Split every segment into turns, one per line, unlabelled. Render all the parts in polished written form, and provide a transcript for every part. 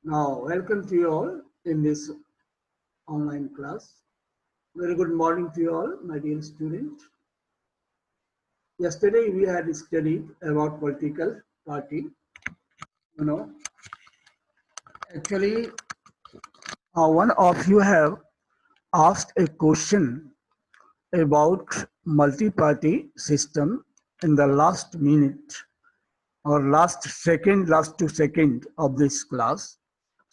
Now, welcome to you all in this online class. Very good morning to you all, my dear student. Yesterday we had studied about political party. You know, actually, one of you have asked a question about multi-party system in the last minute or last 2 seconds of this class.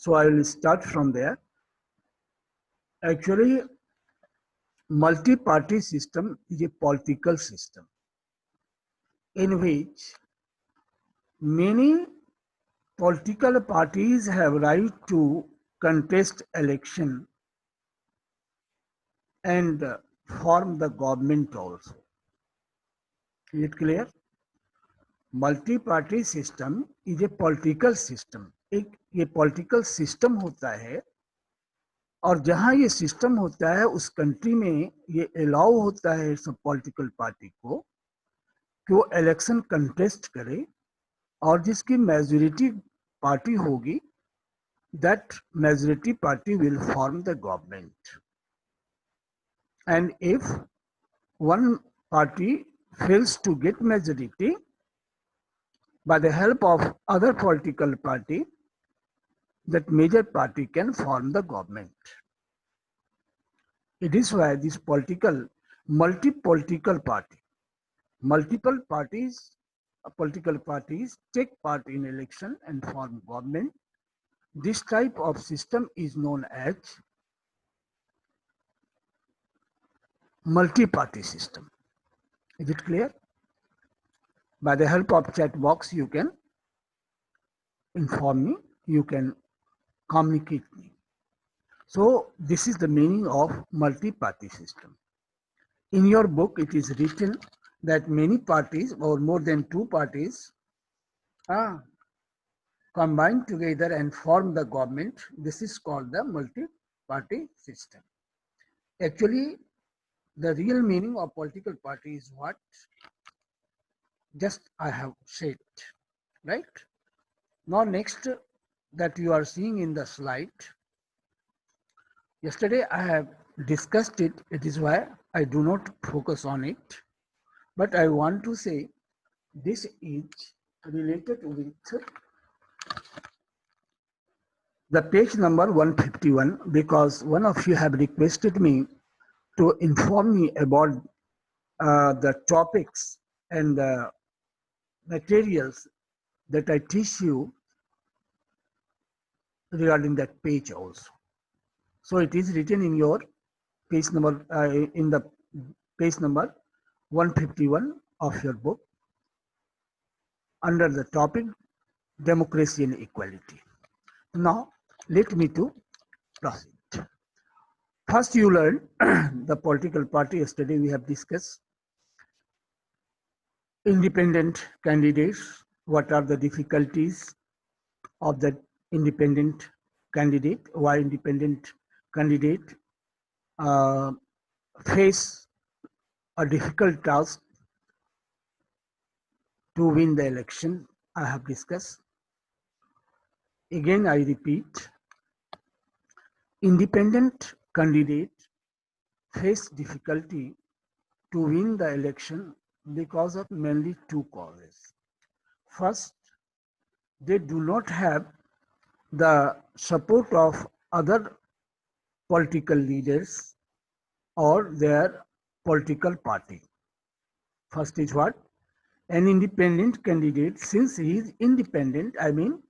So I will start from there. Actually, multi-party system is a political system in which many political parties have right to contest election and form the government also. Is it clear? Multi-party system is a political system. एक ये political system होता है और जहाँ ये system होता है उस country में ये allow होता है सब political party को कि वो election contest करे और जिसकी majority party होगी that majority party will form the government. And if one party fails to get majority by the help of other political party, that major party can form the government. It is why this multi-political party, multiple parties, political parties take part in election and form government. This type of system is known as multi-party system. Is it clear? By the help of chat box, you can inform me, you can communicate me. So this is the meaning of multi-party system. In your book, it is written that many parties or more than two parties combine together and form the government. This is called the multi-party system. Actually, the real meaning of political party is what? Just I have said, right? Now next that you are seeing in the slide, yesterday I have discussed it, it is why I do not focus on it, but I want to say this is related with the page number 151 because one of you have requested me to inform me about the topics and the materials that I teach you regarding that page also. So it is written in your page number in the page number 151 of your book under the topic democracy and equality. Now let me to proceed. First you learn the political party. Yesterday we have discussed independent candidates, what are the difficulties of the independent candidate, why independent candidate face a difficult task to win the election. I have discussed. Again, I repeat, independent candidate face difficulty to win the election because of mainly two causes. First, they do not have the support of other political leaders or their political party. First is what? An independent candidate, since he is independent, I mean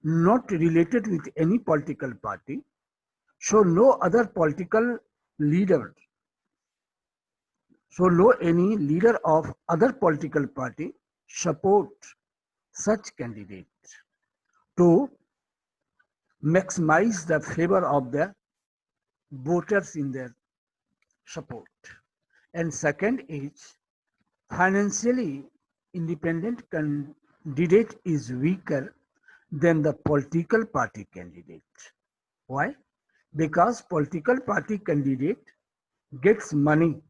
not related with any political party, so no other political leader, so no any leader of other political party support such candidate to maximize the favor of the voters in their support. And second is financially independent candidate is weaker than the political party candidate. Why? Because political party candidate gets money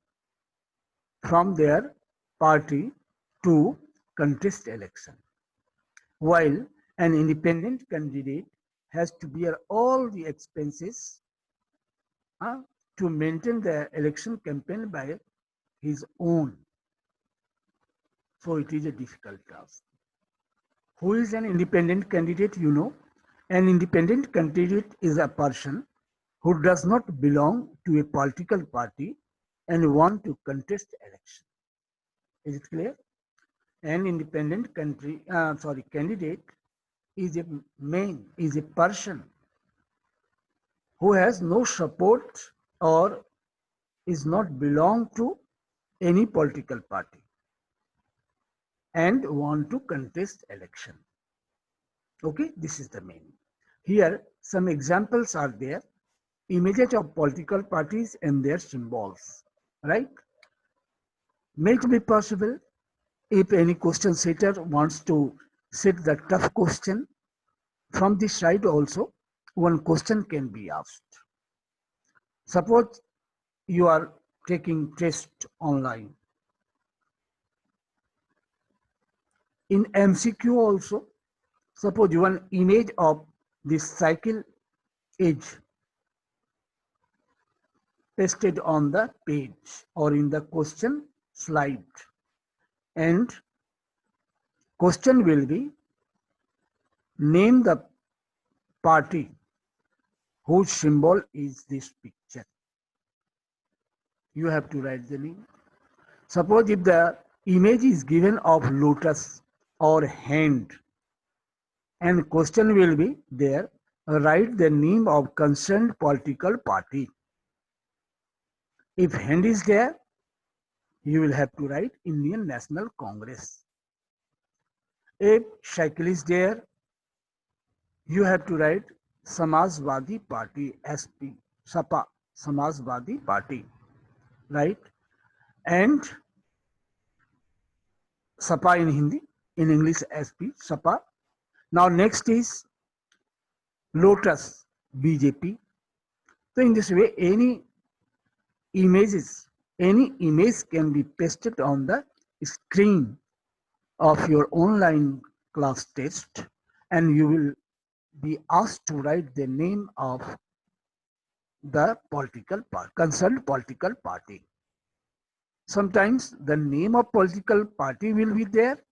from their party to contest election, while an independent candidate has to bear all the expenses uh, to maintain the election campaign by his own. So it is a difficult task. Who is an independent candidate? You know, an independent candidate is a person who does not belong to a political party and want to contest election. Is it clear? An independent candidate is a person who has no support or is not belong to any political party and want to contest election. Okay, this is the main. Here some examples are there. Images of political parties and their symbols, right? May it be possible if any question setter wants to set the tough question from this side also, one question can be asked. Suppose you are taking test online. In MCQ also, suppose one image of this cycle is pasted on the page or in the question slide, and question will be name the party whose symbol is this picture. You have to write the name. Suppose if the image is given of lotus or hand, and question will be there, write the name of concerned political party. If hand is there, you will have to write Indian National Congress. If cycle is there, you have to write Samajwadi Party, SP, SAPA, Samajwadi Party, right? And SAPA in Hindi, in English SP, SAPA. Now next is Lotus, BJP. So in this way, any image can be pasted on the screen of your online class test, and you will be asked to write the name of the concerned political party. Sometimes the name of political party will be there,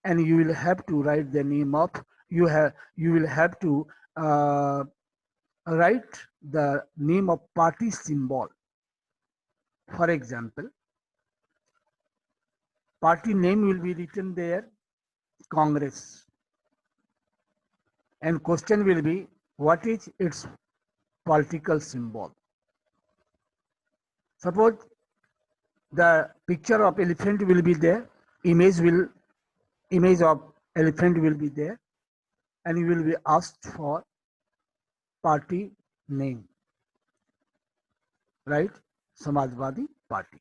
and you will have to write the name of you will have to write the name of party symbol. For example, party name will be written there, Congress, and question will be what is its political symbol. Suppose the picture of elephant will be there, image of elephant will be there, and you will be asked for party name, right? Samajwadi Party,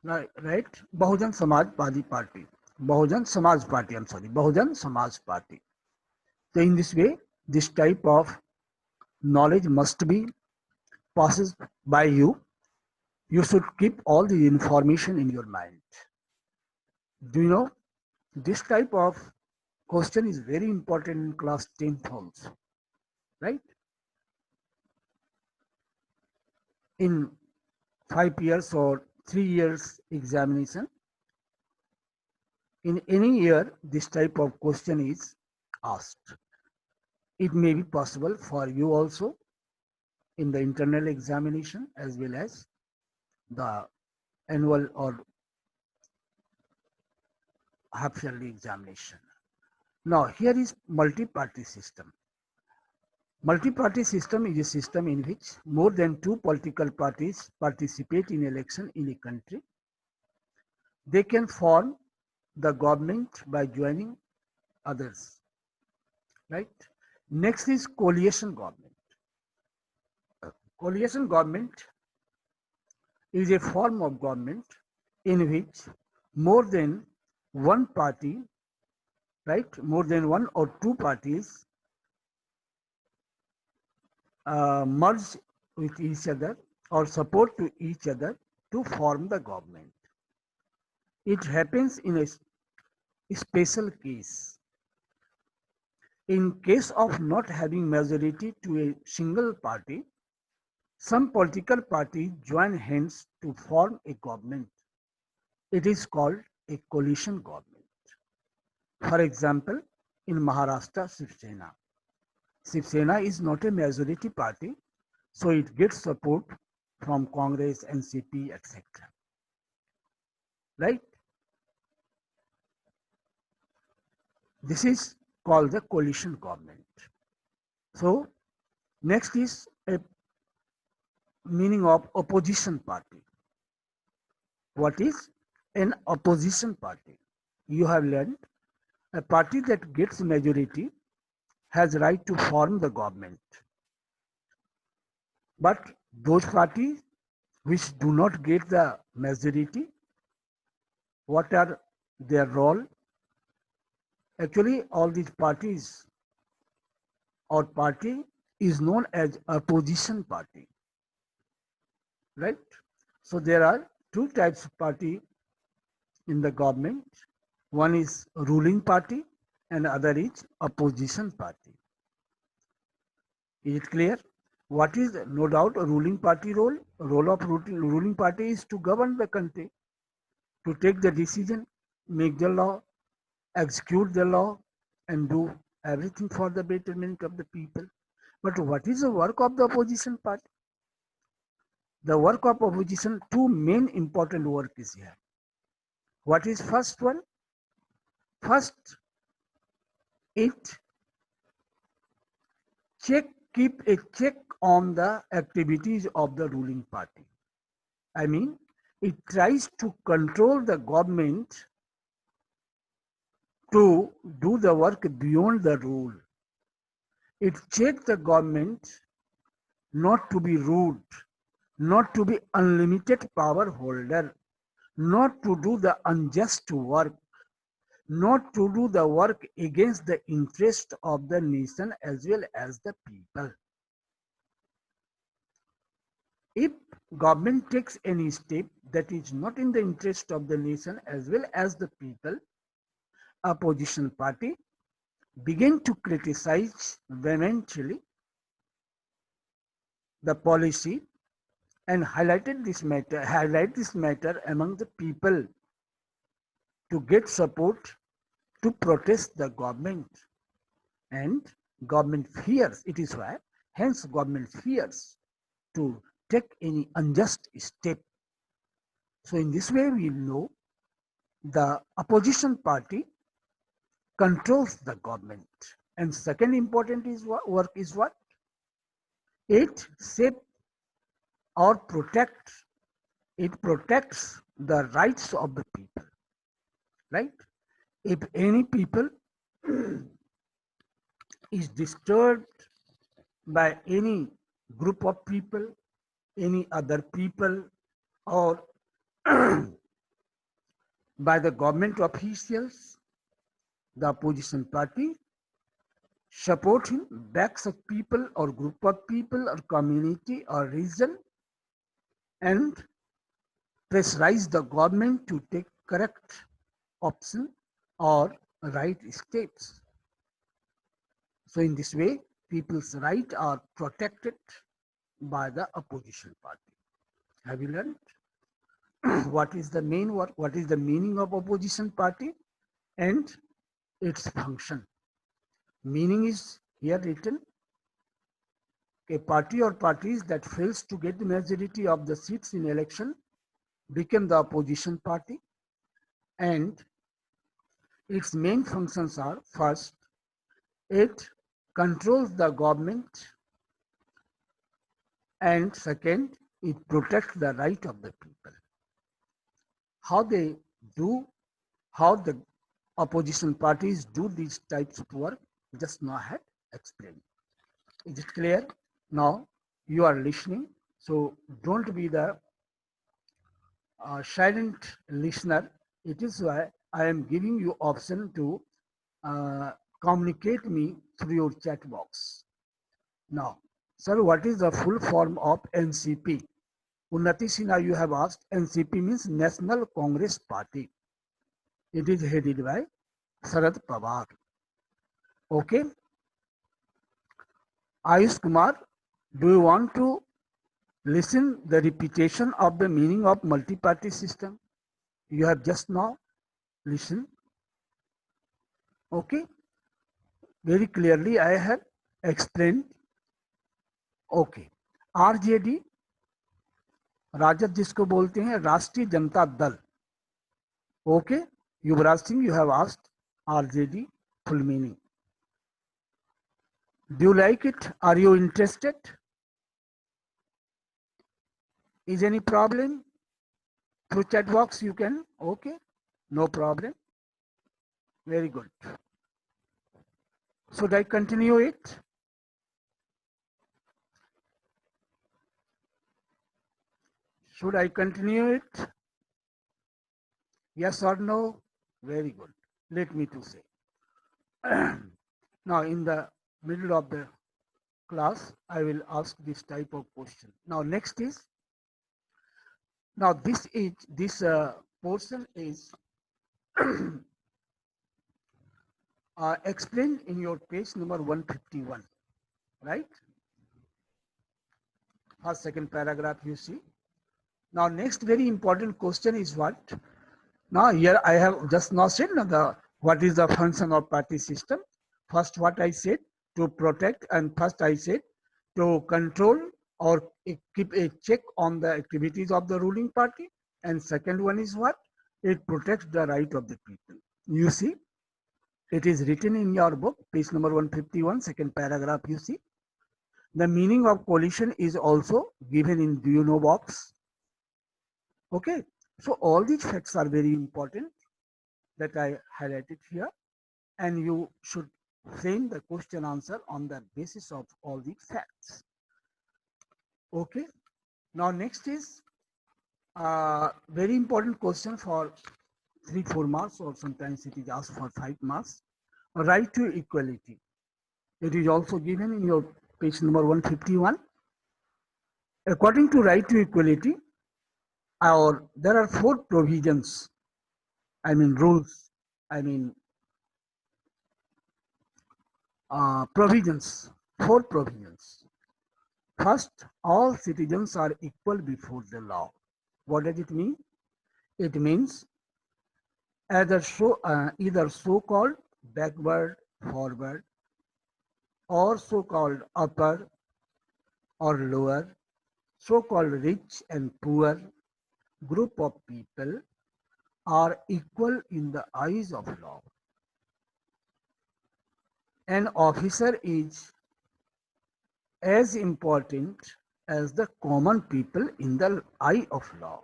right? Bahujan Samajwadi Party, Bahujan Samaj Party, I'm sorry, Bahujan Samaj Party. So in this way, this type of knowledge must be passed by you. You should keep all the information in your mind. Do you know, this type of question is very important in class 10th also, right? In 5 years or 3 years examination, in any year, this type of question is asked. It may be possible for you also in the internal examination as well as the annual or half-yearly examination. Now, here is multi-party system. Multi-party system is a system in which more than 2 political parties participate in election in a country. They can form the government by joining others, right? Next is coalition government. Coalition government is a form of government in which more than one party, right, more than 1 or 2 parties merge with each other or support to each other to form the government. It happens in a special case. In case of not having majority to a single party, some political parties join hands to form a government. It is called a coalition government. For example, in Maharashtra, Shiv Sena. Shiv Sena is not a majority party, so it gets support from Congress, NCP, etc. Right? This is called the coalition government. So, next is a meaning of opposition party. What is an opposition party? You have learned a party that gets majority has right to form the government. But those parties which do not get the majority, what are their role? Actually, all these parties or party is known as opposition party, right? So there are two types of party in the government. One is ruling party and other is opposition party. Is it clear? What is no doubt a ruling party role? Role of ruling party is to govern the country, to take the decision, make the law, execute the law, and do everything for the betterment of the people. But what is the work of the opposition party? The work of opposition, two main important work is here. What is first one? First, it keep a check on the activities of the ruling party. I mean, it tries to control the government to do the work beyond the rule. It checks the government not to be rude, not to be unlimited power holder, not to do the unjust work, not to do the work against the interest of the nation as well as the people. If government takes any step that is not in the interest of the nation as well as the people, opposition party begin to criticize vehemently the policy and highlight this matter among the people to get support to protest the government. And government fears, it is why, hence government fears to take any unjust step. So in this way we know the opposition party controls the government. And second important work is what? It shape or protects the rights of the people, right? If any people is disturbed by any group of people, any other people, or by the government officials, the opposition party support him, backs of people or group of people or community or region, and pressurize the government to take correct option or right steps. So in this way, people's rights are protected by the opposition party. Have you learned what is the main work, what is the meaning of opposition party and its function? Meaning is here written: a party or parties that fails to get the majority of the seats in election become the opposition party, and its main functions are: first, it controls the government, and second, it protects the right of the people. How they do, how the opposition parties do these types of work, just now I had explained. Is it clear? Now you are listening, so don't be the silent listener. It is why I am giving you option to communicate me through your chat box. Now, sir, what is the full form of NCP? Unnati Sinha, you have asked. NCP means National Congress Party. It is headed by Sharad Pawar. Okay. Ayush Kumar, do you want to listen the repetition of the meaning of multi-party system? You have just now listened. Okay, very clearly I have explained. Okay, RJD, Rajad जिसको बोलते हैं राष्ट्रीय Janata Dal. Okay, Yuvraj Singh, you have asked RJD full meaning. Do you like it? Are you interested? Is any problem? Through chat box you can. Okay, no problem. Very good. Should I continue it? Should I continue it? Yes or no? Very good. Let me to say. Now in the middle of the class, I will ask this type of question. Now next is, now this portion is explained in your page number 151, right? First, second paragraph you see. Now next very important question is what? Now here I have just now said what is the function of party system. First what I said, to protect, and first I said to control or keep a check on the activities of the ruling party, and second one is what? It protects the right of the people. You see, it is written in your book, page number 151, second paragraph you see. The meaning of coalition is also given in do you know box. Okay, so all these facts are very important that I highlighted here, and you should frame the question answer on the basis of all the facts. Okay, now next is very important question for 3-4 marks, or sometimes it is asked for 5 marks. Right to equality. It is also given in your page number 151. According to right to equality, there are 4 provisions, rules, provisions, 4 provisions. First, all citizens are equal before the law. What does it mean? It means either so-called backward, forward, or so-called upper or lower, so-called rich and poor group of people are equal in the eyes of law. An officer is as important as the common people in the eye of law.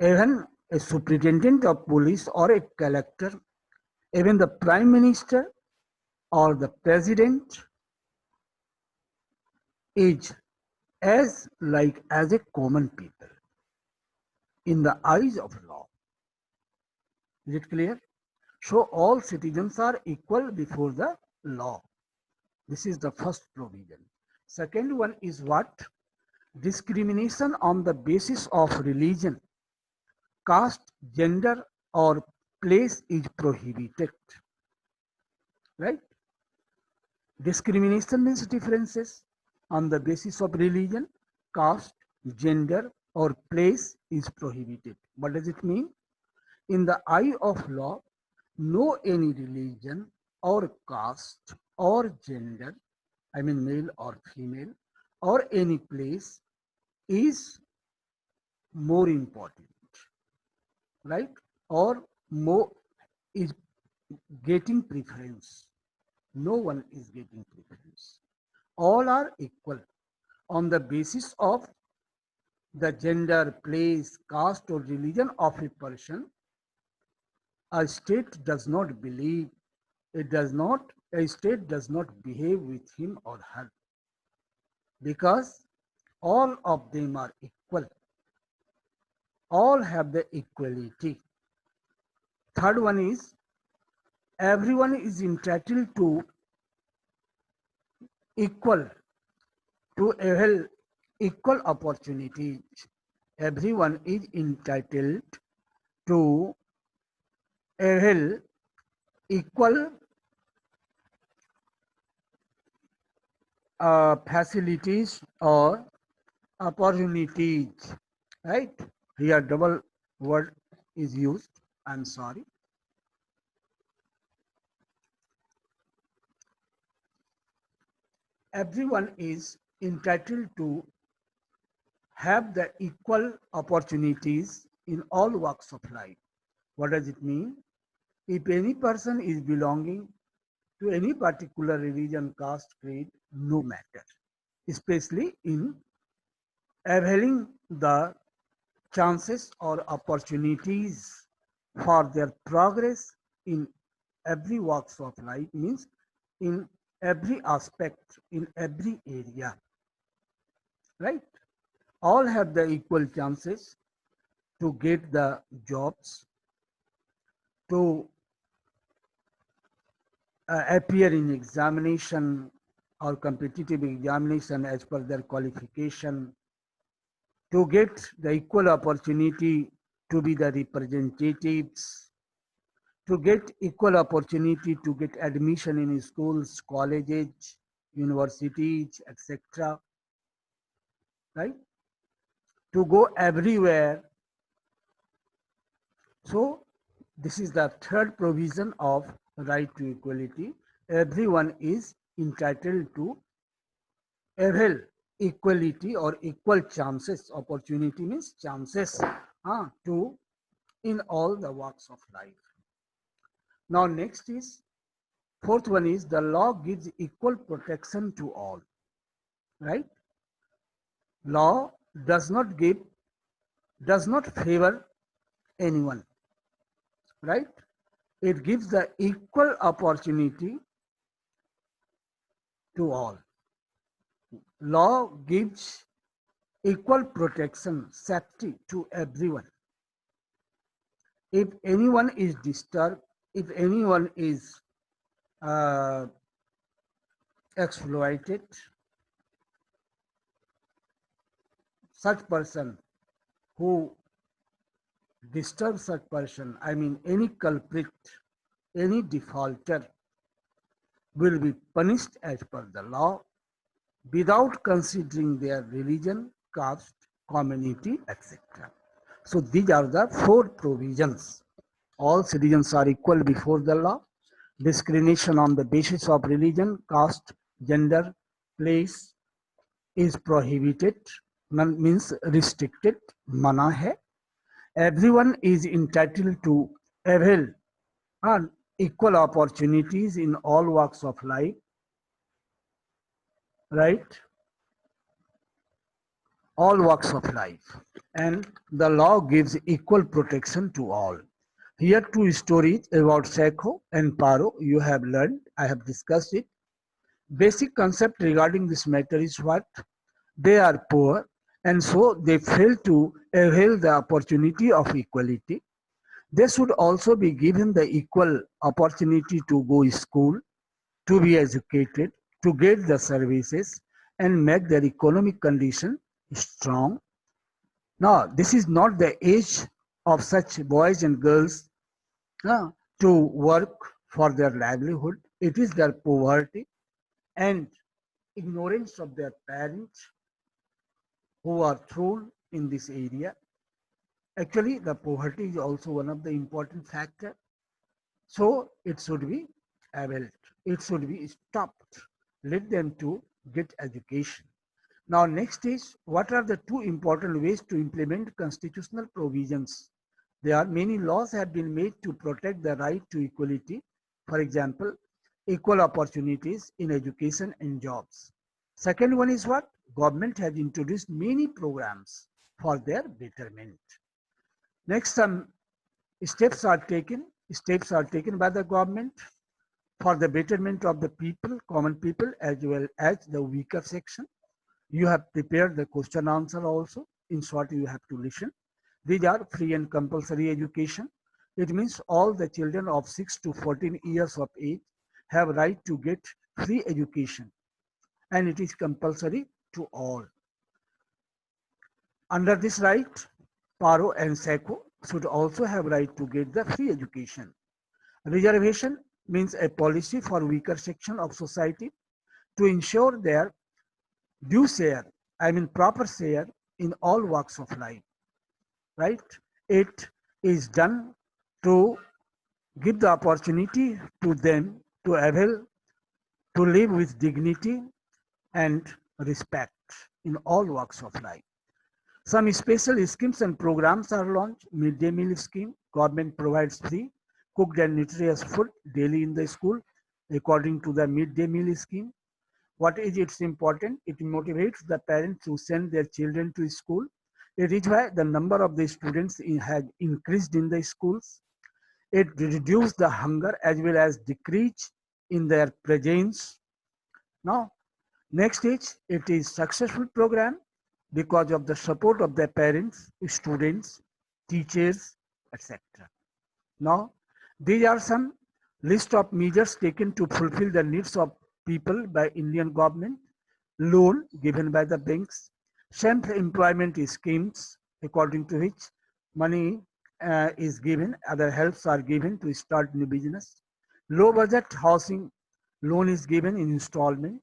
Even a superintendent of police or a collector, even the prime minister or the president is as a common people in the eyes of law. Is it clear? So all citizens are equal before the law. This is the first provision. Second one is what? Discrimination on the basis of religion, caste, gender, or place is prohibited. Right? Discrimination means differences on the basis of religion, caste, gender, or place is prohibited. What does it mean? In the eye of law, no any religion or caste or gender, male or female, or any place is more important, right? Or more is getting preference. No one is getting preference. All are equal on the basis of the gender, place, caste, or religion of a person. A state does not believe, a state does not behave with him or her, because all of them are equal. All have the equality. Third one is, everyone is entitled to equal to avail equal opportunities. Everyone is entitled to avail equal facilities or opportunities, right? Here double word is used. I'm sorry. Everyone is entitled to have the equal opportunities in all walks of life. What does it mean? If any person is belonging to any particular religion, caste, creed, no matter, especially in availing the chances or opportunities for their progress in every walks of life, means in every aspect, in every area, right? All have the equal chances to get the jobs, to appear in examination or competitive examination as per their qualification, to get the equal opportunity to be the representatives, to get equal opportunity to get admission in schools, colleges, universities, etc. Right? To go everywhere. So this is the third provision of right to equality. Everyone is entitled to avail equality or equal chances. Opportunity means chances to in all the walks of life. Now next is fourth one is the law gives equal protection to all. Right? Law does not give, does not favor anyone. Right? It gives the equal opportunity to all. Law gives equal protection, safety to everyone. If anyone is disturbed, if anyone is uh, exploited, such person who disturbs such person, I mean any culprit, any defaulter will be punished as per the law without considering their religion, caste, community, etc. So these are the four provisions. All citizens are equal before the law. Discrimination on the basis of religion, caste, gender, place is prohibited, means restricted, mana hai. Everyone is entitled to avail and equal opportunities in all walks of life, right? All walks of life. And the law gives equal protection to all. Here two stories about Sekho and Paro you have learned. I have discussed it. Basic concept regarding this matter is what? They are poor and so they fail to avail the opportunity of equality. They should also be given the equal opportunity to go to school, to be educated, to get the services and make their economic condition strong. Now, this is not the age of such boys and girls uh, to work for their livelihood. It is their poverty and ignorance of their parents who are thrown in this area. Actually, the poverty is also one of the important factors. So it should be availed. It should be stopped. Let them to get education. Now, next is what are the two important ways to implement constitutional provisions? There are many laws have been made to protect the right to equality. For example, equal opportunities in education and jobs. Second one is what? Government has introduced many programs for their betterment. Next, some steps are taken. Steps are taken by the government for the betterment of the people, common people, as well as the weaker section. You have prepared the question answer also. In short, you have to listen. These are free and compulsory education. It means all the children of 6 to 14 years of age have right to get free education and it is compulsory to all. Under this right, Paro and Seko should also have right to get the free education. Reservation means a policy for weaker section of society to ensure their due share, I mean proper share in all walks of life, right? It is done to give the opportunity to them to avail to live with dignity and respect in all walks of life. Some special schemes and programs are launched. Midday meal scheme, government provides free cooked and nutritious food daily in the school according to the midday meal scheme. What is its important? It motivates the parents to send their children to school. It is why the number of the students has increased in the schools. It reduces the hunger as well as decrease in their presence. Now, next is it is successful program because of the support of their parents, students, teachers, etc. Now, these are some list of measures taken to fulfill the needs of people by Indian government, loan given by the banks, self-employment schemes according to which money is given, other helps are given to start new business, low budget housing loan is given in installment,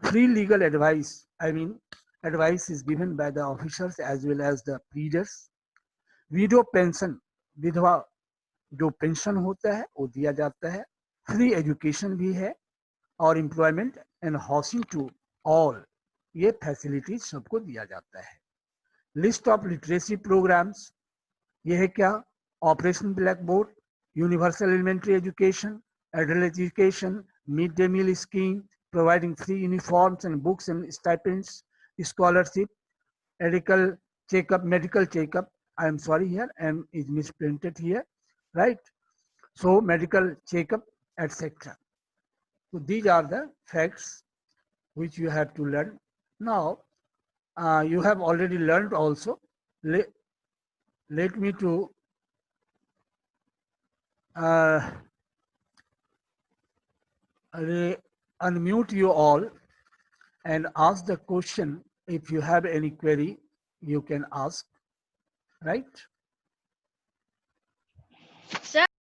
free legal advice, I mean advice is given by the officers as well as the pleaders, widow pension, विधवा जो pension होता है वो दिया जाता है, free education भी है और employment and housing to all ये फैसिलिटीज सबको दिया जाता है. लिस्ट ऑफ लिटरेसी प्रोग्राम्स ये है क्या? Operation blackboard, universal elementary education, adult education, mid day meal scheme, providing free uniforms and books and stipends, scholarship, medical checkup. I am sorry here, and is misprinted here, right? So medical checkup, etc. So these are the facts which you have to learn. Now, you have already learned also. Let me to uh, unmute you all and ask the question. If you have any query, you can ask, right?
Sir,